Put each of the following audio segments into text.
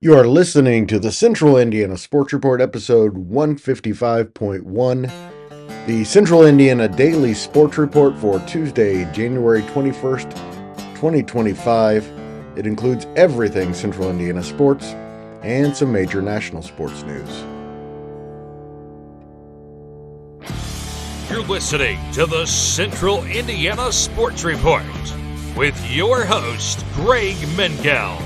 You are listening to the Central Indiana Sports Report, episode 155.1, the Central Indiana Daily Sports Report for Tuesday, January 21st, 2025. It includes everything Central Indiana sports and some major national sports news. You're listening to the Central Indiana Sports Report with your host, Greg Mengels.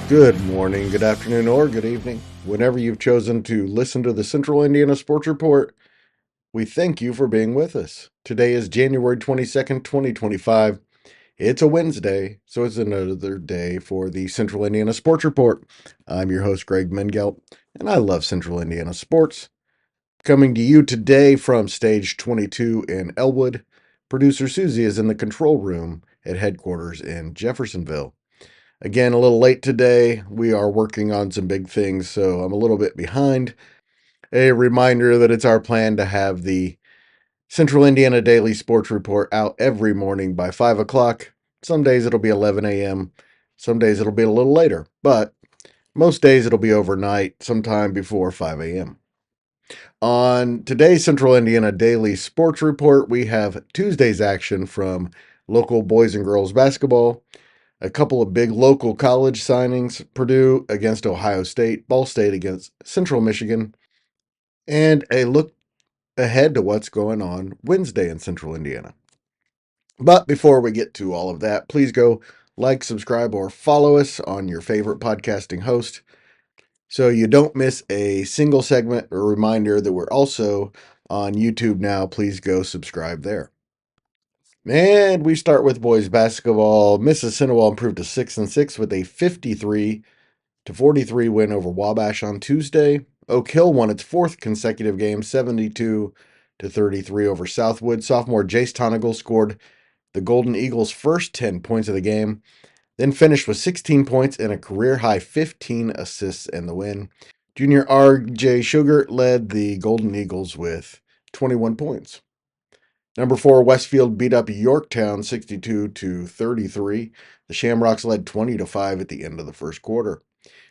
Good morning, good afternoon, or good evening. Whenever you've chosen to listen to the Central Indiana Sports Report, we thank you for being with us. Today is January 22nd, 2025. It's a Wednesday, so it's another day for the Central Indiana Sports Report. I'm your host, Greg Mengelt, and I love Central Indiana sports. Coming to you today from Stage 22 in Elwood, producer Susie is in the control room at headquarters in Jeffersonville. Again, a little late today. We are working on some big things, so I'm a little bit behind. A reminder that it's our plan to have the Central Indiana Daily Sports Report out every morning by 5 o'clock. Some days it'll be 11 a.m. Some days it'll be a little later, but most days it'll be overnight, sometime before 5 a.m. On today's Central Indiana Daily Sports Report, we have Tuesday's action from local boys and girls basketball, a couple of big local college signings, Purdue against Ohio State, Ball State against Central Michigan, and a look ahead to what's going on Wednesday in Central Indiana. But before we get to all of that, please go like, subscribe, or follow us on your favorite podcasting host so you don't miss a single segment. A reminder that we're also on YouTube now. Please go subscribe there. And we start with boys basketball. Mrs. Cinewell improved to 6-6 with a 53-43 win over Wabash on Tuesday. Oak Hill won its fourth consecutive game, 72-33 over Southwood. Sophomore Jace Tonigal scored the Golden Eagles' first 10 points of the game, then finished with 16 points and a career-high 15 assists in the win. Junior R.J. Sugar led the Golden Eagles with 21 points. Number 4, Westfield beat up Yorktown 62-33. The Shamrocks led 20-5 at the end of the first quarter.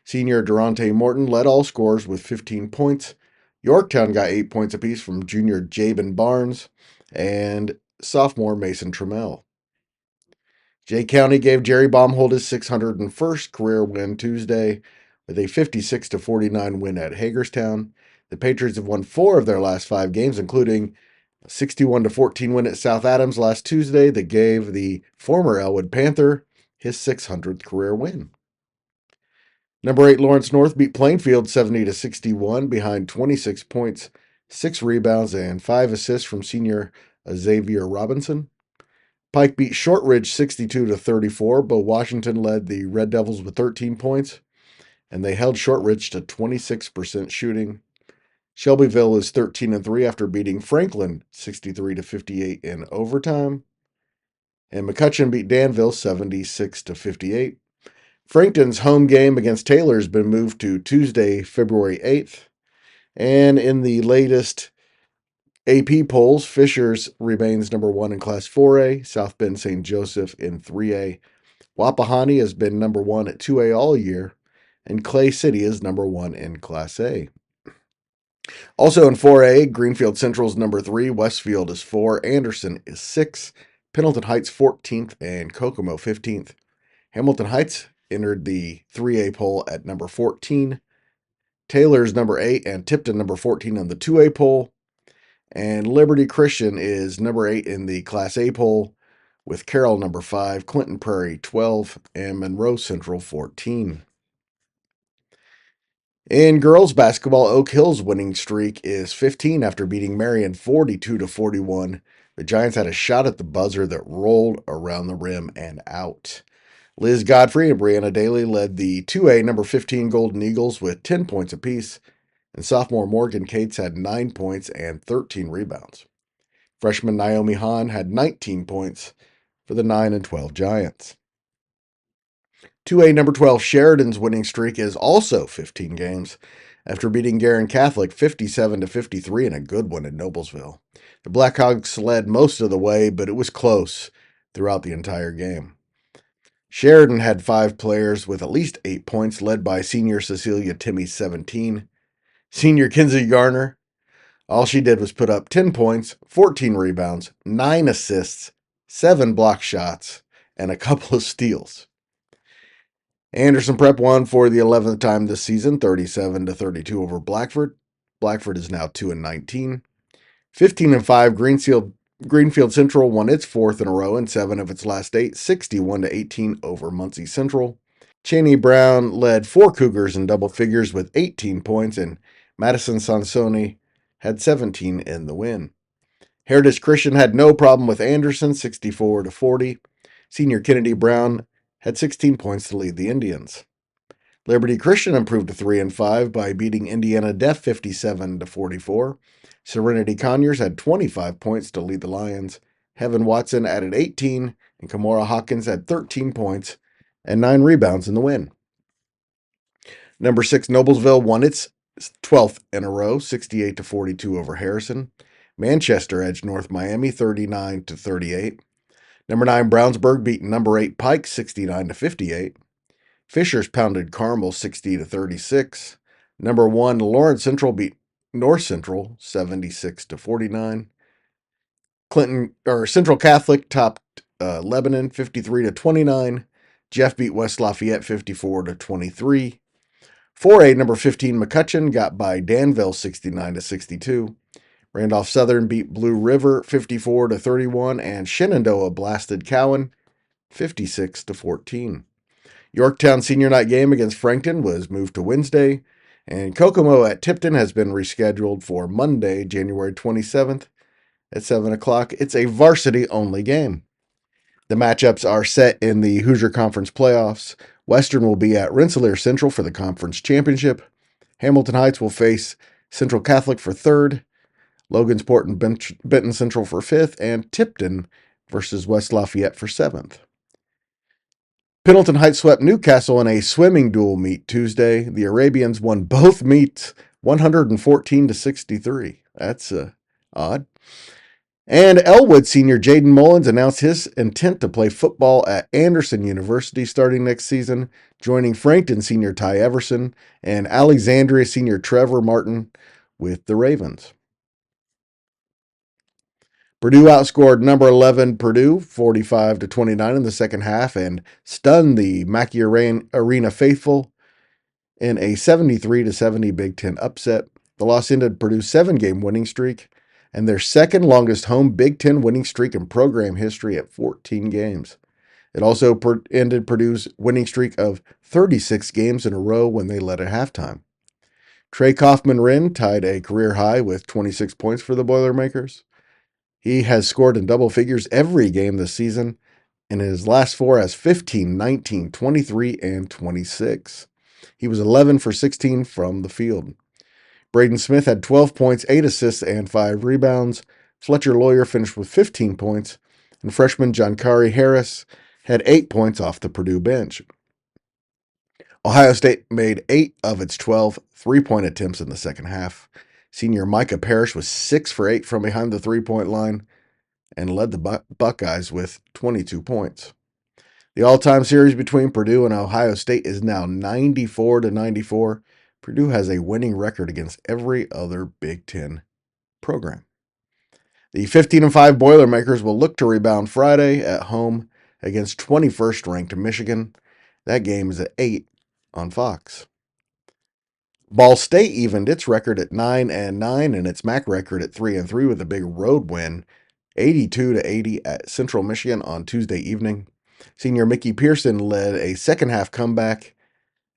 Senior Durante Morton led all scorers with 15 points. Yorktown got 8 points apiece from junior Jabin Barnes and sophomore Mason Trammell. Jay County gave Jerry Baumhold his 601st career win Tuesday with a 56-49 win at Hagerstown. The Patriots have won 4 of their last 5 games, including a 61-14 win at South Adams last Tuesday that gave the former Elwood Panther his 600th career win. Number 8, Lawrence North beat Plainfield 70-61 behind 26 points, 6 rebounds, and 5 assists from senior Xavier Robinson. Pike beat Shortridge 62-34, but Washington led the Red Devils with 13 points, and they held Shortridge to 26% shooting. Shelbyville is 13-3 after beating Franklin 63-58 in overtime. And McCutcheon beat Danville 76-58. Frankton's home game against Taylor has been moved to Tuesday, February 8th. And in the latest AP polls, Fishers remains number 1 in Class 4A, South Bend St. Joseph in 3A. Wapahani has been number 1 at 2A all year, and Clay City is number 1 in Class A. Also in 4A, Greenfield Central is number 3, Westfield is 4, Anderson is 6, Pendleton Heights 14th, and Kokomo 15th. Hamilton Heights entered the 3A poll at number 14. Taylor's number 8 and Tipton number 14 on the 2A poll. And Liberty Christian is number 8 in the Class A poll, with Carroll number 5, Clinton Prairie 12, and Monroe Central 14. In girls basketball, Oak Hill's winning streak is 15 after beating Marion 42-41. The Giants had a shot at the buzzer that rolled around the rim and out. Liz Godfrey and Brianna Daly led the 2A number 15 Golden Eagles with 10 points apiece, and sophomore Morgan Cates had 9 points and 13 rebounds. Freshman Naomi Hahn had 19 points for the 9-12 Giants. 2A number 12 Sheridan's winning streak is also 15 games after beating Guerin Catholic 57-53 in a good one in Noblesville. The Blackhawks led most of the way, but it was close throughout the entire game. Sheridan had 5 players with at least 8 points, led by senior Cecilia Timmy, 17. Senior Kinsey Garner, all she did was put up 10 points, 14 rebounds, 9 assists, 7 block shots, and a couple of steals. Anderson Prep won for the 11th time this season, 37-32 over Blackford. Blackford is now 2-19. 15-5, Greenfield Central won its 4th in a row in 7 of its last 8, 61-18 over Muncie Central. Cheney Brown led 4 Cougars in double figures with 18 points, and Madison Sansoni had 17 in the win. Heritage Christian had no problem with Anderson, 64-40. Senior Kennedy Brown had 16 points to lead the Indians. Liberty Christian improved to 3-5 by beating Indiana Deaf 57-44. Serenity Conyers had 25 points to lead the Lions. Heaven Watson added 18, and Kimora Hawkins had 13 points and 9 rebounds in the win. Number 6, Noblesville won its 12th in a row, 68-42 over Harrison. Manchester edged North Miami 39-38. Number 9, Brownsburg beat number 8 Pike 69-58. Fishers pounded Carmel 60-36. Number 1, Lawrence Central beat North Central 76-49. Central Catholic topped Lebanon 53-29. Jeff beat West Lafayette 54-23. 4A number 15 McCutcheon got by Danville 69-62. Randolph Southern beat Blue River 54-31, and Shenandoah blasted Cowan 56-14. Yorktown senior night game against Frankton was moved to Wednesday, and Kokomo at Tipton has been rescheduled for Monday, January 27th at 7 o'clock. It's a varsity-only game. The matchups are set in the Hoosier Conference playoffs. Western will be at Rensselaer Central for the conference championship. Hamilton Heights will face Central Catholic for 3rd. Logansport and Benton Central for 5th. And Tipton versus West Lafayette for 7th. Pendleton Heights swept Newcastle in a swimming duel meet Tuesday. The Arabians won both meets 114-63. That's odd. And Elwood senior Jaden Mullins announced his intent to play football at Anderson University starting next season, joining Frankton senior Ty Everson and Alexandria senior Trevor Martin with the Ravens. Purdue outscored number 11 Purdue 45-29 in the second half and stunned the Mackey Arena faithful in a 73-70 Big Ten upset. The loss ended Purdue's 7-game winning streak and their second longest home Big Ten winning streak in program history at 14 games. It also ended Purdue's winning streak of 36 games in a row when they led at halftime. Trey Kaufman-Wren tied a career high with 26 points for the Boilermakers. He has scored in double figures every game this season, and in his last 4 has 15, 19, 23, and 26. He was 11 for 16 from the field. Braden Smith had 12 points, 8 assists, and 5 rebounds. Fletcher Lawyer finished with 15 points, and freshman Jonkari Harris had 8 points off the Purdue bench. Ohio State made 8 of its 12 three-point attempts in the second half. Senior Micah Parrish was 6 for 8 from behind the three-point line and led the Buckeyes with 22 points. The all-time series between Purdue and Ohio State is now 94-94. Purdue has a winning record against every other Big Ten program. The 15-5 Boilermakers will look to rebound Friday at home against 21st-ranked Michigan. That game is at 8 on Fox. Ball State evened its record at 9-9 and its MAC record at 3-3 with a big road win, 82-80 at Central Michigan on Tuesday evening. Senior Mickey Pearson led a second-half comeback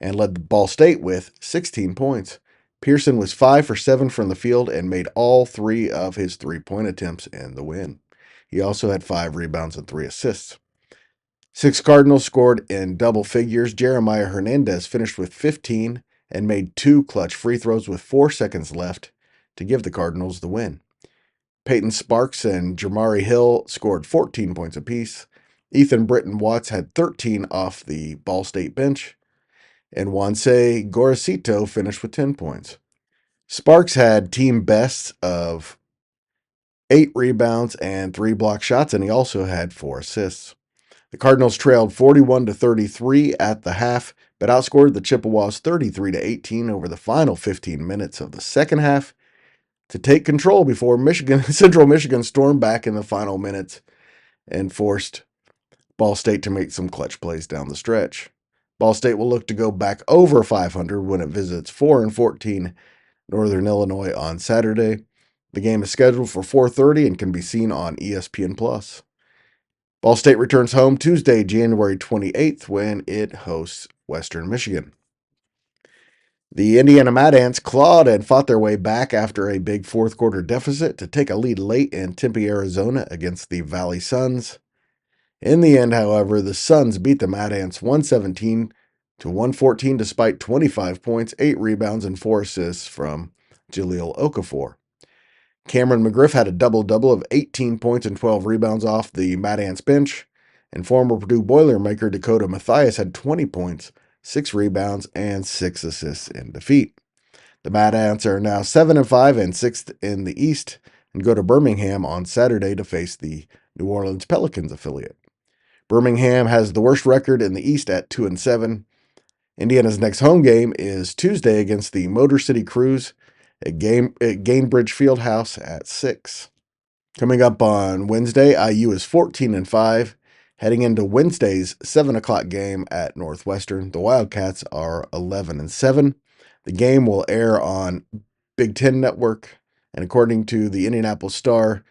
and led Ball State with 16 points. Pearson was 5 for 7 from the field and made all 3 of his three-point attempts in the win. He also had 5 rebounds and 3 assists. 6 Cardinals scored in double figures. Jeremiah Hernandez finished with 15 and made 2 clutch free throws with 4 seconds left to give the Cardinals the win. Peyton Sparks and Jamari Hill scored 14 points apiece. Ethan Britton Watts had 13 off the Ball State bench. And Juanse Gorosito finished with 10 points. Sparks had team bests of 8 rebounds and 3 block shots, and he also had 4 assists. The Cardinals trailed 41-33 at the half, but outscored the Chippewas 33-18 over the final 15 minutes of the second half to take control before Central Michigan stormed back in the final minutes and forced Ball State to make some clutch plays down the stretch. Ball State will look to go back over 500 when it visits 4-14 Northern Illinois on Saturday. The game is scheduled for 4:30 and can be seen on ESPN+. Ball State returns home Tuesday, January 28th, when it hosts Western Michigan. The Indiana Mad Ants clawed and fought their way back after a big fourth quarter deficit to take a lead late in Tempe, Arizona against the Valley Suns. In the end, however, the Suns beat the Mad Ants 117-114 despite 25 points, 8 rebounds, and 4 assists from Jahlil Okafor. Cameron McGriff had a double-double of 18 points and 12 rebounds off the Mad Ants bench, and former Purdue Boilermaker Dakota Mathias had 20 points, 6 rebounds, and 6 assists in defeat. The Mad Ants are now 7-5 and 6th in the East and go to Birmingham on Saturday to face the New Orleans Pelicans affiliate. Birmingham has the worst record in the East at 2-7. Indiana's next home game is Tuesday against the Motor City Cruise at Gainbridge Fieldhouse at 6. Coming up on Wednesday, IU is 14-5. Heading into Wednesday's 7 o'clock game at Northwestern, the Wildcats are 11-7. The game will air on Big Ten Network, and according to the Indianapolis Star,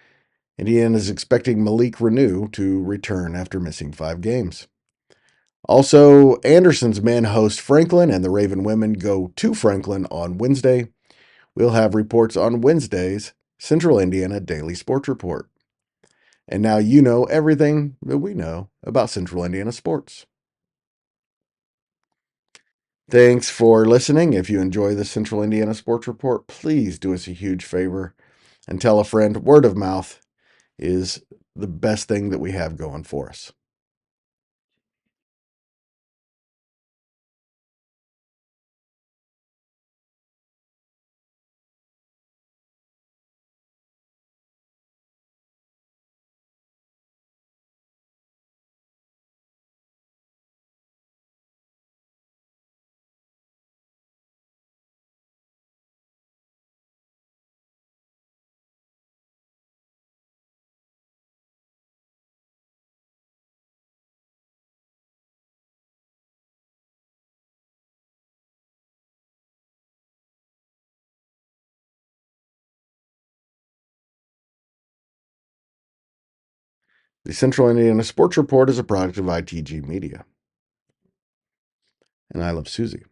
Indiana is expecting Malik Renew to return after missing 5 games. Also, Anderson's men host Franklin, and the Raven women go to Franklin on Wednesday. We'll have reports on Wednesday's Central Indiana Daily Sports Report. And now you know everything that we know about Central Indiana sports. Thanks for listening. If you enjoy the Central Indiana Sports Report, please do us a huge favor and tell a friend. Word of mouth is the best thing that we have going for us. The Central Indiana Sports Report is a product of ITG Media. And I love Susie.